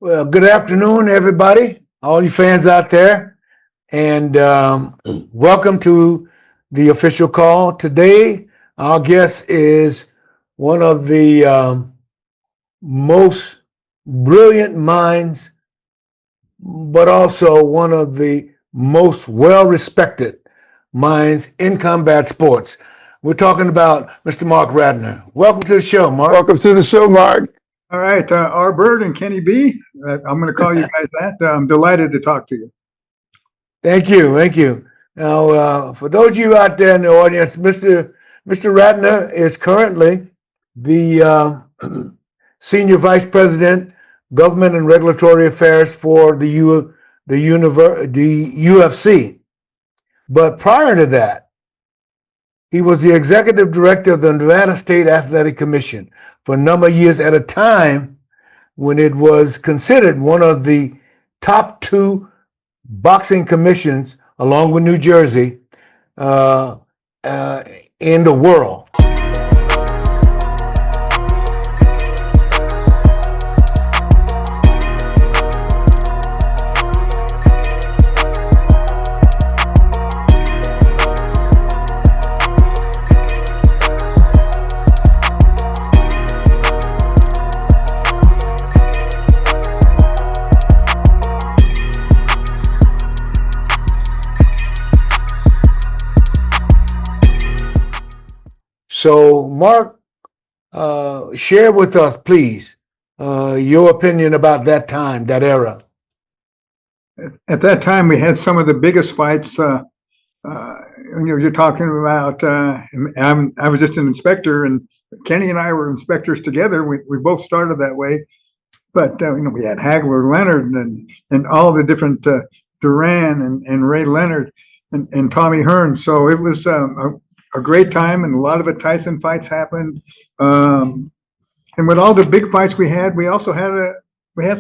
Well, good afternoon, everybody, all you fans out there, and welcome to the official call. Today, our guest is one of the most brilliant minds, but also one of the most well-respected minds in combat sports. We're talking about Mr. Marc Ratner. Welcome to the show, Mark. Welcome to the show, Mark. All right, R. Bird and Kenny B. I'm going to call you guys that. I'm delighted to talk to you. Thank you, thank you. Now, for those of you out there in the audience, Mr. Ratner is currently the Senior Vice President, Government and Regulatory Affairs for the UFC. But prior to that, he was the Executive Director of the Nevada State Athletic Commission for a number of years at a time when it was considered one of the top two boxing commissions, along with New Jersey, in the world. So, Mark, share with us, please, your opinion about that time, that era. At that time, we had some of the biggest fights. You're talking about. I was just an inspector, and Kenny and I were inspectors together. We both started that way, but we had Hagler, Leonard, and all the different Duran and Ray Leonard and Tommy Hearn. So it was a great time, and a lot of the Tyson fights happened. And with all the big fights we had, we also had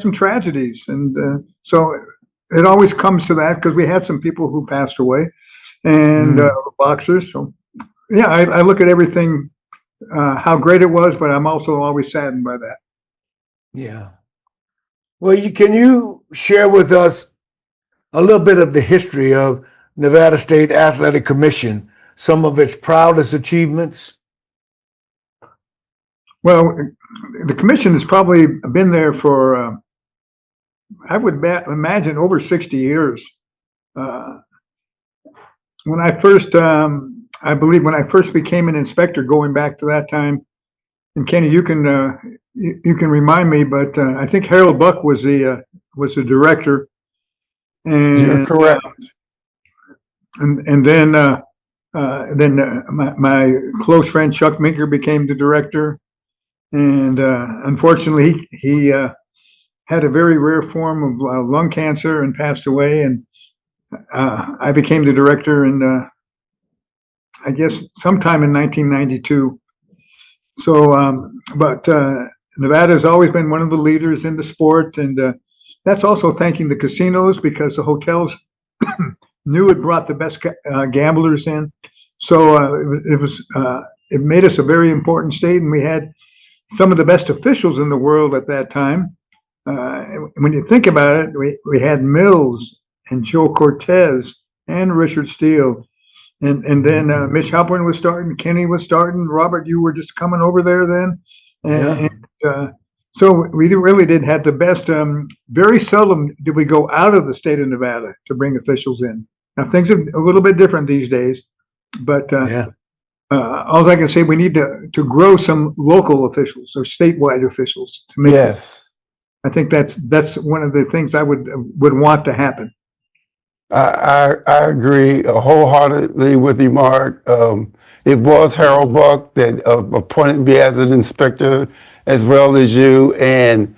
some tragedies, and so it always comes to that because we had some people who passed away, and boxers. So yeah, I look at everything how great it was, but I'm also always saddened by that. Yeah. Well, can you share with us a little bit of the history of Nevada State Athletic Commission, some of its proudest achievements? Well, the commission has probably been there for, I would imagine, over 60 years. When I first, I believe when I first became an inspector, going back to that time, and Kenny, you can remind me, but I think Harold Buck was the director. And you're correct. And then my close friend Chuck Minker became the director, and unfortunately he had a very rare form of lung cancer and passed away, and I became the director in I guess sometime in 1992. So but Nevada has always been one of the leaders in the sport, and that's also thanking the casinos, because the hotels knew it brought the best gamblers in. So it made us a very important state, and we had some of the best officials in the world at that time. When you think about it, we had Mills and Joe Cortez and Richard Steele, and then Mitch Halpern was starting, Kenny was starting, Robert, you were just coming over there then, and so we really did have the best. Very seldom did we go out of the state of Nevada to bring officials in. Now things are a little bit different these days, but all I can say, we need to grow some local officials or statewide officials to make. Yes. I think that's one of the things I would want to happen. I agree wholeheartedly with you, Mark. It was Harold Buck that appointed me as an inspector, as well as you. And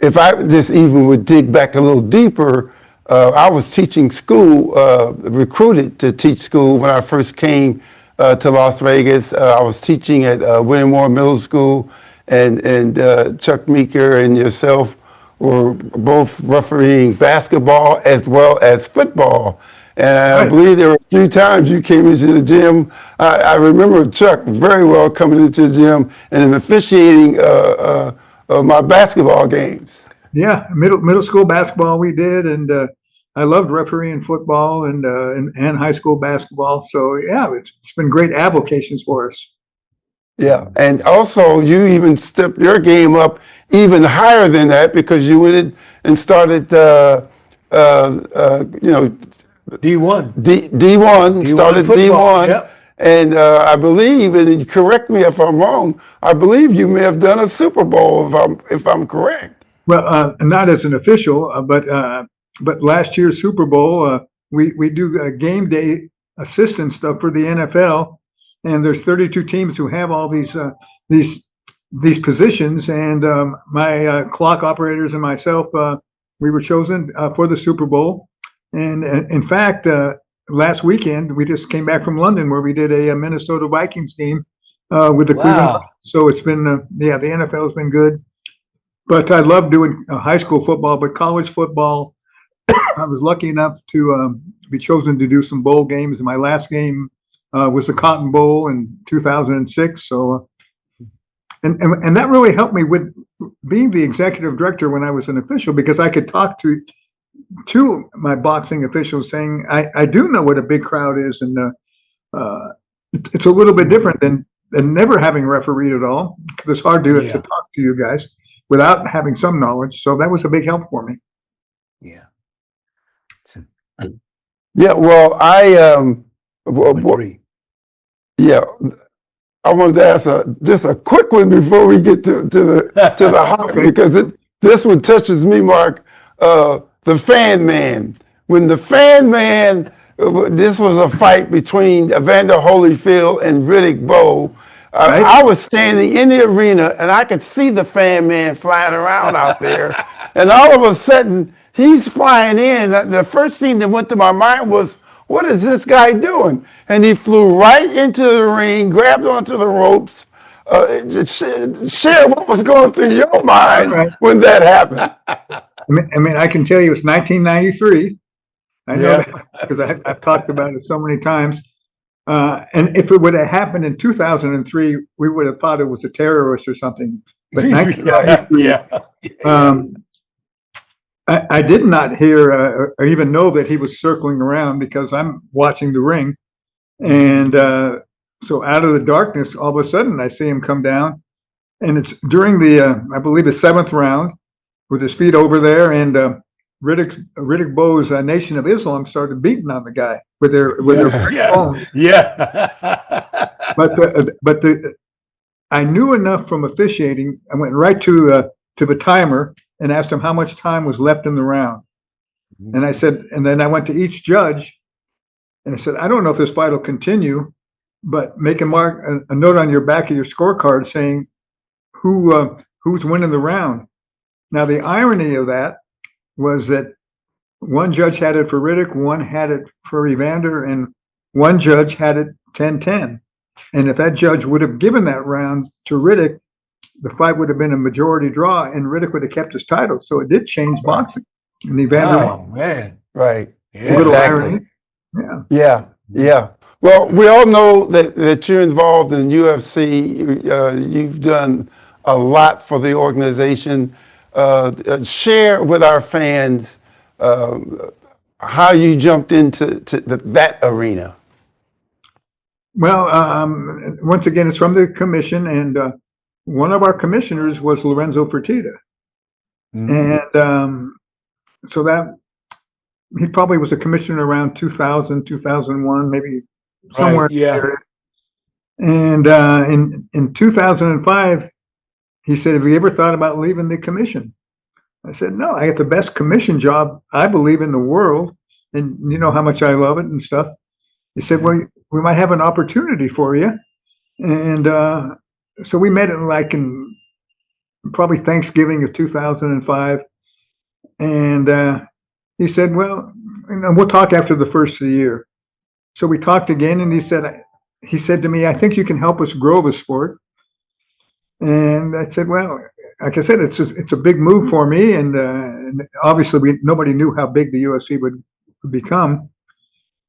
if I just even would dig back a little deeper, I was teaching school, recruited to teach school when I first came to Las Vegas. I was teaching at William Moore Middle School, and Chuck Meeker and yourself were both refereeing basketball as well as football. And I believe there were a few times you came into the gym. I remember Chuck very well coming into the gim and officiating my basketball games. Yeah, middle school basketball we did, and I loved refereeing football and high school basketball. So yeah, it's been great avocations for us. Yeah, and also you even stepped your game up even higher than that because you went in and started, you know, D1. D1, started football. D1, Yep. and I believe, and correct me if I'm wrong, I believe you may have done a Super Bowl if I'm correct. Well, not as an official, but last year's Super Bowl, we do game day assistant stuff for the NFL, and there's 32 teams who have all these these positions, and my clock operators and myself, we were chosen for the Super Bowl, and in fact, last weekend we just came back from London where we did a Minnesota Vikings game with the Cleveland Browns. Wow. So it's been yeah, the NFL has been good. But I love doing high school football, but college football, I was lucky enough to be chosen to do some bowl games. My last game was the Cotton Bowl in 2006. So, and that really helped me with being the executive director when I was an official because I could talk to my boxing officials saying, I do know what a big crowd is. And it's a little bit different than never having refereed at all. It's hard to Yeah. talk to you guys without having some knowledge. So that was a big help for me. Yeah. Yeah, well, Agree. yeah, I wanted to ask just a quick one before we get to the hot Okay. because this one touches me, Mark. The Fan Man. When the Fan Man, this was a fight between Evander Holyfield and Riddick Bowe. Right. I was standing in the arena and I could see the Fan Man flying around out there, and all of a sudden he's flying in. The first thing that went to my mind was, what is this guy doing? And he flew right into the ring, grabbed onto the ropes. Share what was going through your mind Right. when that happened. I mean, I can tell you it's 1993. I know Yeah. that because I've talked about it so many times. And if it would have happened in 2003, we would have thought it was a terrorist or something. But 1993, Yeah. I did not hear or even know that he was circling around because I'm watching the ring. And so out of the darkness, all of a sudden, I see him come down. And it's during I believe, the seventh round with his feet over there. And Riddick Bowe's Nation of Islam started beating on the guy with their Yeah. phones. Yeah. But I knew enough from officiating. I went right to the timer and asked him how much time was left in the round. And I said, and then I went to each judge and I said, I don't know if this fight will continue, but make a note on your back of your scorecard saying who's winning the round. Now the irony of that was that one judge had it for Riddick, one had it for Evander, and one judge had it 10-10. And if that judge would have given that round to Riddick, the fight would have been a majority draw, and Riddick would have kept his title. So it did change boxing. And Evander, Oh man. Right. Yeah. little Exactly. irony. Yeah. Yeah. Yeah. Well, we all know that you're involved in UFC. You've done a lot for the organization. Share with our fans how you jumped into that arena. Well, once again, it's from the commission, and one of our commissioners was Lorenzo Fertitta. And so that he probably was a commissioner around 2000, 2001, maybe somewhere Right, yeah. there. And in 2005, he said, have you ever thought about leaving the commission? I said, no, I got the best commission job, I believe, in the world. And you know how much I love it and stuff. He said, well, we might have an opportunity for you. And so we met in probably Thanksgiving of 2005. And he said, well, we'll talk after the first of the year. So we talked again, and he said to me, I think you can help us grow the sport. And I said, well, like I said, it's a big move for me, and obviously nobody knew how big the UFC would become.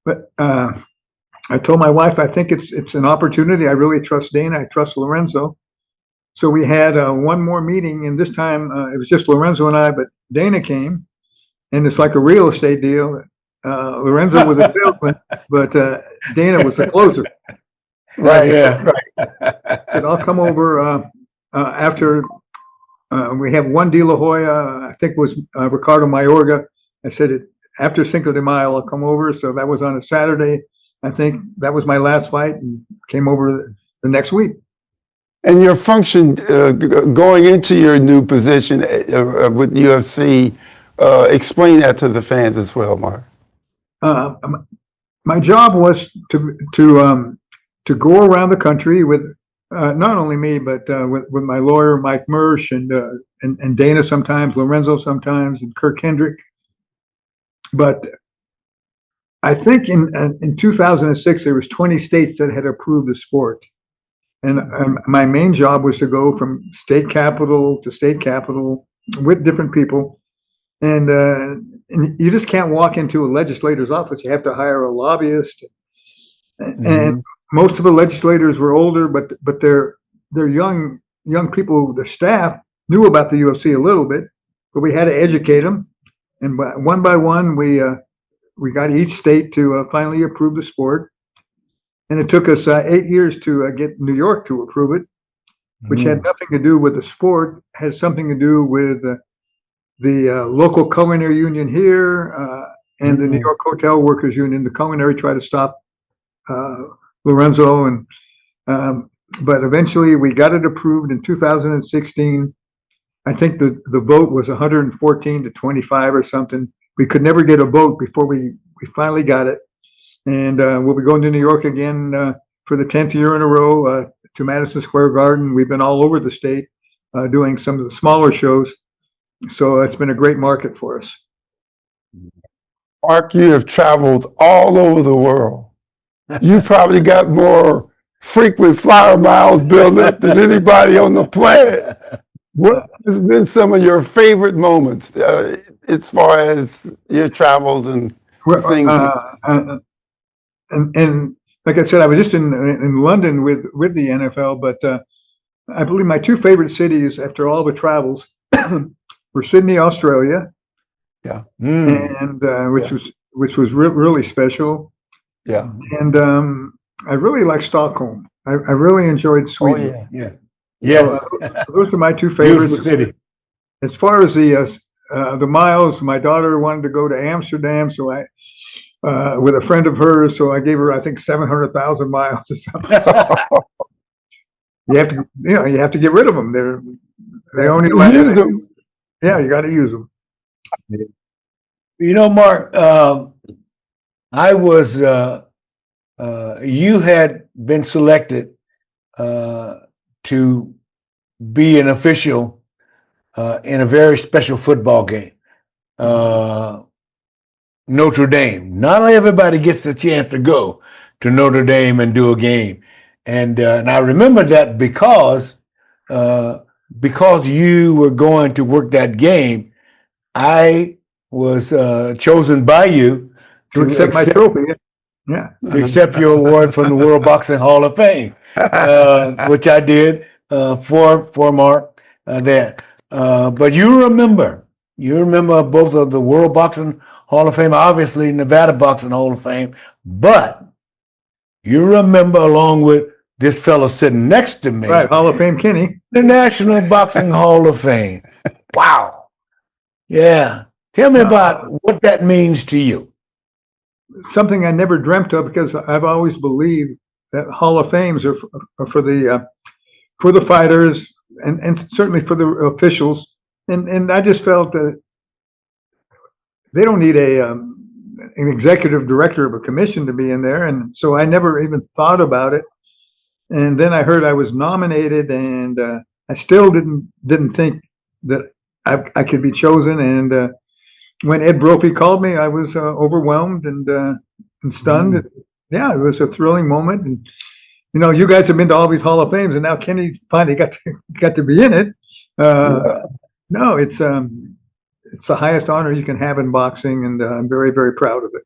But I told my wife, I think it's an opportunity. I really trust Dana. I trust Lorenzo. So we had one more meeting, and this time it was just Lorenzo and I, but Dana came, and it's like a real estate deal. Lorenzo was a salesman, but Dana was the closer. Right. Yeah. Said, I'll come over after we have one De La Hoya, I think it was Ricardo Mayorga. I said, after Cinco de Mayo, I'll come over. So that was on a Saturday. I think that was my last fight, and came over the next week. And your function going into your new position with UFC, explain that to the fans as well, Mark. My job was to go around the country with not only me, but with my lawyer Mike Mersch and Dana sometimes, Lorenzo sometimes, and Kirk Hendrick. But I think in 2006 there was 20 states that had approved the sport, and my main job was to go from state capital to state capital with different people. And you just can't walk into a legislator's office. You have to hire a lobbyist. And most of the legislators were older, but they're young people. The staff knew about the UFC a little bit, but we had to educate them. And by one, we got each state to finally approve the sport. And it took us 8 years to get New York to approve it, which had nothing to do with the sport. Has something to do with the local culinary union here and the New York Hotel Workers Union. The culinary tried to stop Lorenzo, and but eventually we got it approved in 2016. I think the vote was 114 to 25 or something. We could never get a vote before we finally got it. And we'll be going to New York again for the 10th year in a row to Madison Square Garden. We've been all over the state doing some of the smaller shows. So it's been a great market for us. Mark, you have traveled all over the world. You probably got more frequent flyer miles built up than anybody on the planet. What has been some of your favorite moments as far as your travels and things? And like I said, I was just in London with the NFL, but I believe my two favorite cities after all the travels were Sydney, Australia, Yeah. and which was really special. Yeah. And I really like Stockholm. I really enjoyed Sweden. Oh, yeah. Yes. Those are my two favorites. Beautiful city. As far as the miles, my daughter wanted to go to Amsterdam, so I with a friend of hers, so I gave her I think 700,000 miles or something. You have to get rid of them. They only let them. Yeah, you got to use them. You know, Mark, I was you had been selected to be an official in a very special football game, Notre Dame. Not everybody gets the chance to go to Notre Dame and do a game, and I remember that because you were going to work that game, I was chosen by you to accept my trophy. Yeah, to accept your award from the World Boxing Hall of Fame, which I did for Mark there. But you remember both of the World Boxing Hall of Fame, obviously Nevada Boxing Hall of Fame, but you remember along with this fellow sitting next to me, right? Hall of Fame Kenny, the National Boxing Hall of Fame. Wow. Yeah. Tell me about what that means to you. Something I never dreamt of, because I've always believed that Hall of Fames are for the fighters and certainly for the officials. And I just felt that they don't need an executive director of a commission to be in there. And so I never even thought about it. And then I heard I was nominated, and I still didn't think that I could be chosen. And when Ed Brophy called me, I was overwhelmed and stunned. Yeah, it was a thrilling moment. And you guys have been to all these Hall of Fames, and now Kenny finally got to be in it. No, it's the highest honor you can have in boxing, and I'm very, very proud of it.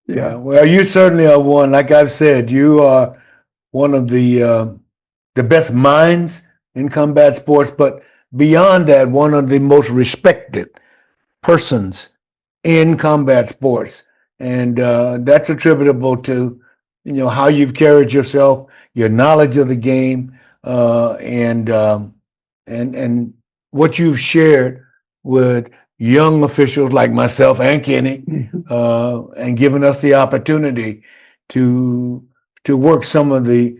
Yeah, well, you certainly are one. Like I've said, you are one of the the best minds in combat sports, but beyond that, one of the most respected persons in combat sports. And that's attributable to, how you've carried yourself, your knowledge of the game, and what you've shared with young officials like myself and Kenny, and given us the opportunity to work some of the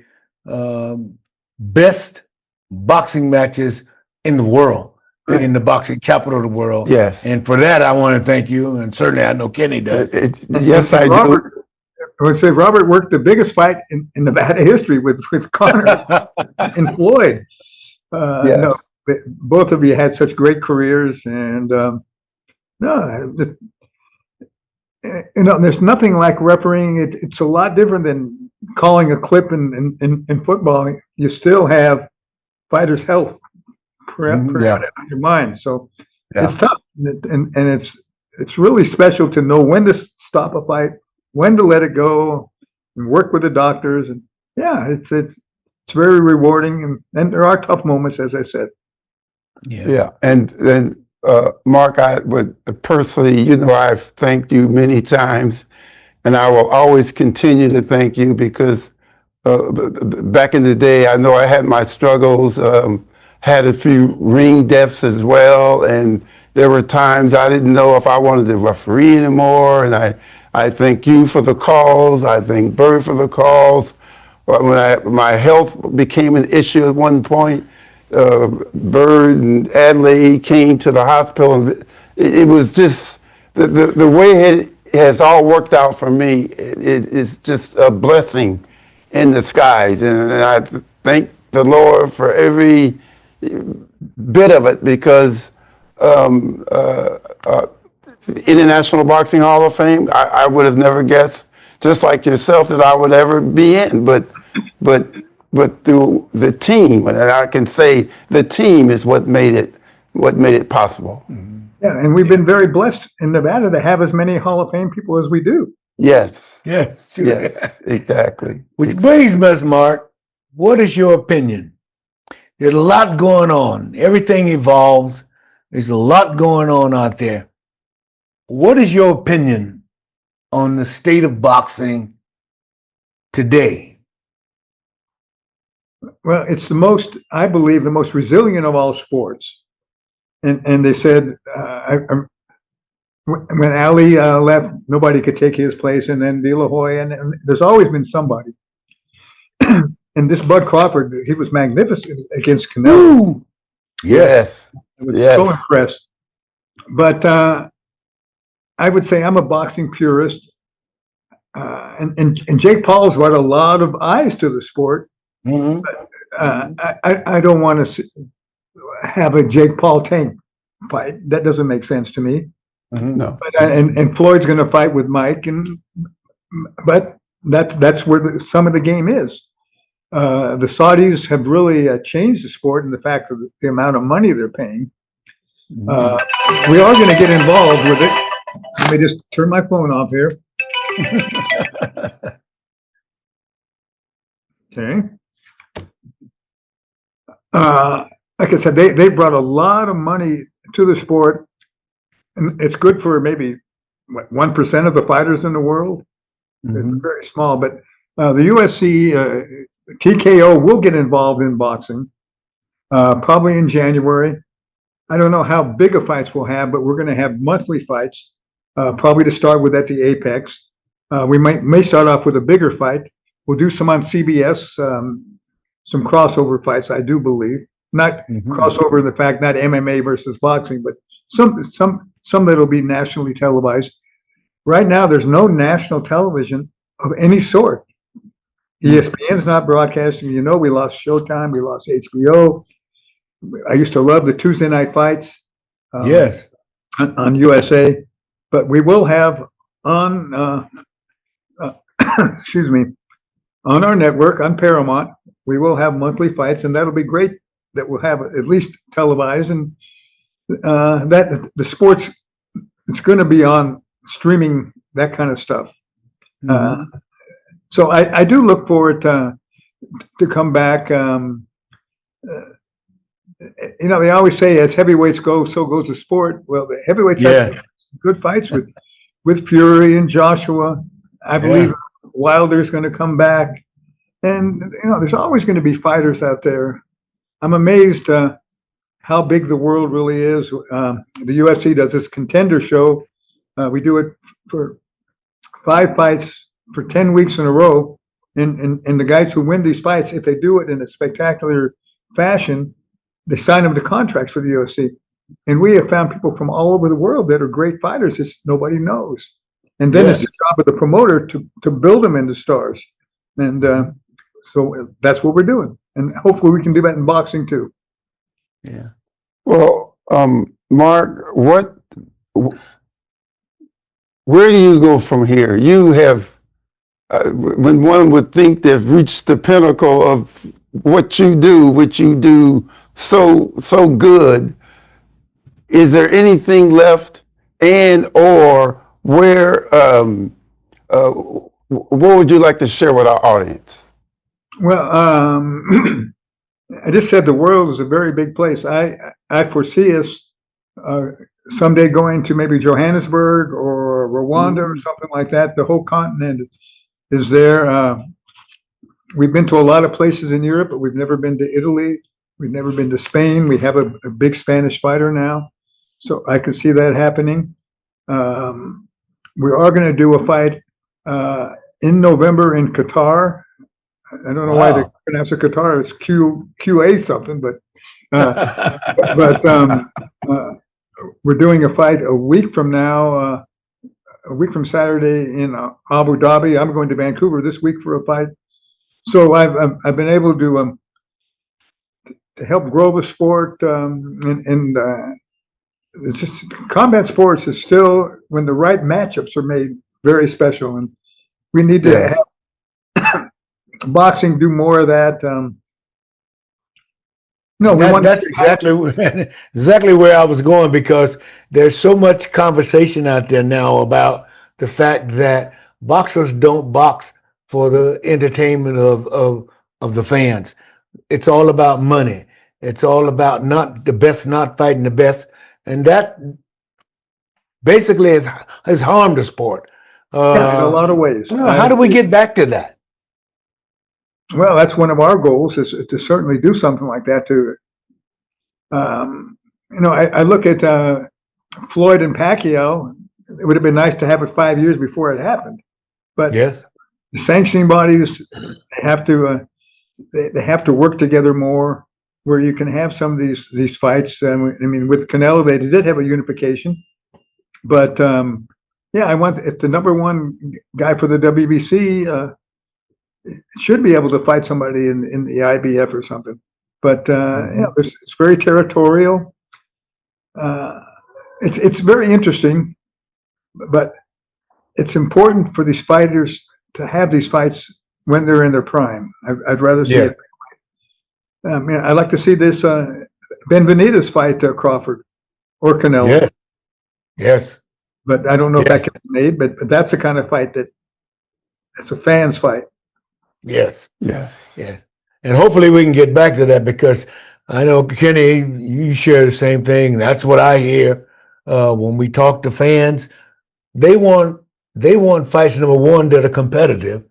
best boxing matches in the world, in the boxing capital of the world. Yes. And for that, I want to thank you, and certainly I know Kenny does. Yes, I do. I would say Robert worked the biggest fight in Nevada history with Connor and Floyd. Yes. No, both of you had such great careers, and there's nothing like refereeing. It's a lot different than calling a clip in football. You still have fighters' health on your mind, so it's tough, and it's really special to know when to stop a fight, when to let it go, and work with the doctors, and it's very rewarding, and there are tough moments, as I said. Yeah, and then Mark, I would personally, I've thanked you many times, and I will always continue to thank you because back in the day, I know I had my struggles, had a few ring deaths as well, and there were times I didn't know if I wanted to referee anymore, and I thank you for the calls, I thank Bird for the calls. When my health became an issue at one point, Bird and Adelaide came to the hospital, and it was just the way it has all worked out for me. It's just a blessing in disguise, and I thank the Lord for every bit of it, because International Boxing Hall of Fame, I would have never guessed, just like yourself, that I would ever be in, but through the team, and I can say the team is what made it possible. Yeah, and we've been very blessed in Nevada to have as many Hall of Fame people as we do. Yes. Yes. Yes, exactly. Which brings us, Mark, what is your opinion? There's a lot going on. Everything evolves. There's a lot going on out there. What is your opinion on the state of boxing today? Well, it's I believe, the most resilient of all sports. And they said, when Ali left, nobody could take his place, and then De La Hoya, and there's always been somebody. And this Bud Crawford, he was magnificent against Canelo. Ooh. Yes. I was so impressed. But I would say I'm a boxing purist. And Jake Paul's brought a lot of eyes to the sport. Mm-hmm. I don't want to have a Jake Paul Tank fight. That doesn't make sense to me. Mm-hmm. No. But, and Floyd's going to fight with Mike, but that's where some of the game is. The Saudis have really changed the sport in the fact of the amount of money they're paying. We are going to get involved with it. Let me just turn my phone off here. Okay. Like I said, they brought a lot of money to the sport, and it's good for maybe 1% of the fighters in the world. Mm-hmm. It's very small, but the UFC TKO will get involved in boxing probably in January. I don't know how big a fights we'll have, but we're going to have monthly fights, probably to start with at the Apex. We may start off with a bigger fight. We'll do some on CBS, some crossover fights, I do believe. Not crossover in the fact, not MMA versus boxing, but some that'll be nationally televised. Right now, there's no national television of any sort. ESPN's not broadcasting. We lost Showtime. We lost HBO. I used to love the Tuesday night fights. Yes. On USA, but we will have on, excuse me, on our network, on Paramount, we will have monthly fights, and that'll be great that we'll have at least televised, and that the sports, it's going to be on streaming, that kind of stuff. So I do look forward to come back. you know, they always say as heavyweights go, so goes the sport. Well, the heavyweights have Yeah. good fights with Fury and Joshua. I believe Yeah. Wilder's going to come back, and you know, there's always going to be fighters out there. I'm amazed how big the world really is. The UFC does this contender show. We do it for 5 fights for 10 weeks in a row. And the guys who win these fights, if they do it in a spectacular fashion, they sign them to contracts for the UFC. And we have found people from all over the world that are great fighters that nobody knows. And then it's Yeah. the job of the promoter to build them into stars. And so that's what we're doing. And hopefully we can do that in boxing too. Yeah. Well, Mark, where do you go from here? You have, when one would think they've reached the pinnacle of what you do so good, is there anything left? And or where, what would you like to share with our audience? Well, I just said the world is a very big place. I foresee us someday going to maybe Johannesburg or Rwanda or something like that. The whole continent is there. We've been to a lot of places in Europe, but we've never been to Italy. We've never been to Spain. We have a big Spanish fighter now, so I could see that happening. We are going to do a fight in November in Qatar. I don't know why they pronounce it Qatar. It's QA something, but we're doing a fight a week from now, a week from Saturday in Abu Dhabi. I'm going to Vancouver this week for a fight. So I've been able to help grow the sport, and it's just combat sports is still, when the right matchups are made, very special, and we need to have boxing do more of that. No, that's exactly where I was going, because there's so much conversation out there now about the fact that boxers don't box for the entertainment of the fans. It's all about money. It's all about not the best not fighting the best, and that basically has harmed the sport. in a lot of ways. How do we get back to that? Well, that's one of our goals, is to certainly do something like that. You know, I look at Floyd and Pacquiao. It would have been nice to have it 5 years before it happened, but Yes. the sanctioning bodies, they have to work together more, where you can have some of these fights. I mean, with Canelo, they did have a unification, but yeah, I want, if the number one guy for the WBC should be able to fight somebody in the IBF or something. But yeah, it's very territorial. It's very interesting, but it's important for these fighters to have these fights when they're in their prime. I'd rather see it. I'd like to see this Benavidez fight Crawford or Canelo. Yes. Yes. But I don't know if that can be made. But that's the kind of fight it's a fans fight. Yes. Yes. Yes. And hopefully we can get back to that, because I know, Kenny, you share the same thing. That's what I hear when we talk to fans. They want fights, number one, that are competitive,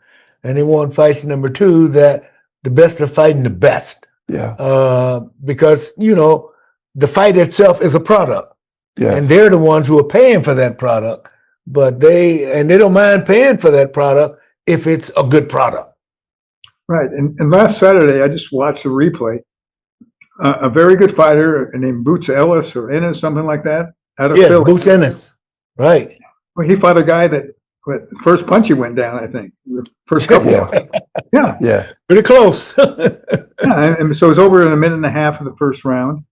and they want fights, number two, that the best are fighting the best. Yeah. Because, you know, the fight itself is a product. Yes. And they're the ones who are paying for that product, but they don't mind paying for that product if it's a good product. Right. And last Saturday, I just watched the replay. A very good fighter named Boots Ellis or Ennis, something like that, out of Philly. Boots Ennis. Right. Well, he fought a guy that first punch he went down, I think. The first couple. Yeah. Yeah. Pretty close. Yeah. And so it was over in a minute and a half of the first round.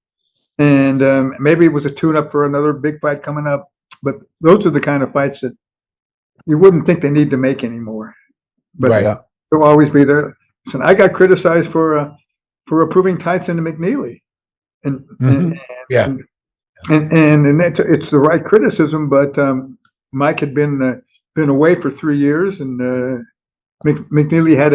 And maybe it was a tune-up for another big fight coming up. But those are the kind of fights that you wouldn't think they need to make anymore. But they'll always be there. So I got criticized for approving Tyson and McNeely, and it's the right criticism. But Mike had been away for 3 years, and McNeely had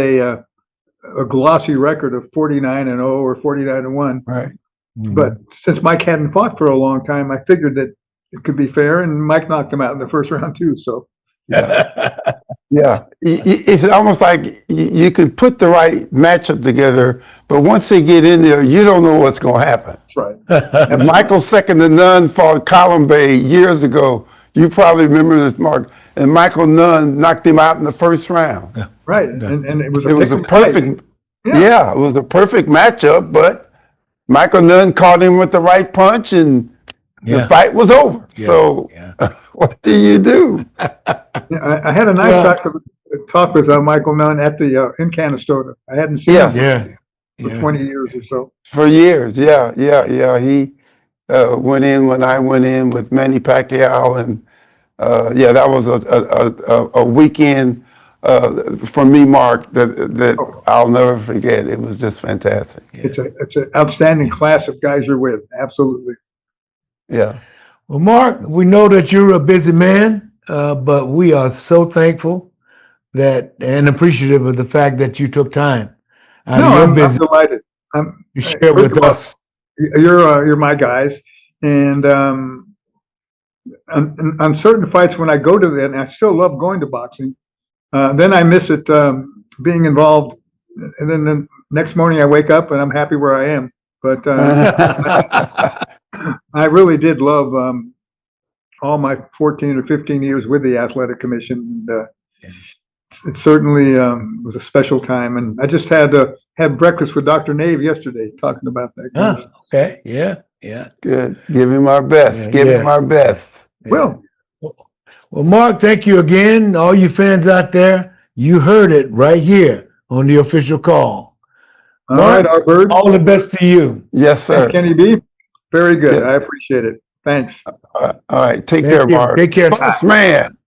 a glossy record of 49-0 or 49-1. Right. But since Mike hadn't fought for a long time, I figured that it could be fair, and Mike knocked him out in the first round too. So Yeah. Yeah. It's almost like you can put the right matchup together, but once they get in there, you don't know what's going to happen. that's right. And Michael second to none fought Colin Bay years ago. You probably remember this, Mark. And Michael Nunn knocked him out in the first round. Right, and it was A pick 'em perfect, fight. yeah, it was a perfect matchup, but Michael Nunn caught him with the right punch and the fight was over. So what do you do? Yeah, I had a nice talk with Michael Nunn at the in Canastota. I hadn't seen him for 20 years or so. For years, yeah. He went in when I went in with Manny Pacquiao, and that was a weekend for me, Mark, that I'll never forget. It was just fantastic. It's an outstanding class of guys you're with. Absolutely. Yeah. Well, Mark, we know that you're a busy man, but we are so thankful and appreciative of the fact that you took time out of your business. I'm delighted. You share with us. You're my guys, and on certain fights when I go to that, and I still love going to boxing. Then I miss it being involved, and then the next morning I wake up and I'm happy where I am. But I really did love all my 14 or 15 years with the Athletic Commission. And, it certainly was a special time, and I just had breakfast with Dr. Nave yesterday, talking about that. Okay, yeah. Good. Give him our best. Give him our best. Well, Mark, thank you again. All you fans out there, you heard it right here on the official call. All Mark, right, our bird. All the best to you. Yes, sir. Thanks, Kenny B. Very good. Yes. I appreciate it. Thanks. All right. Take care, Mark. Take care. Boss man.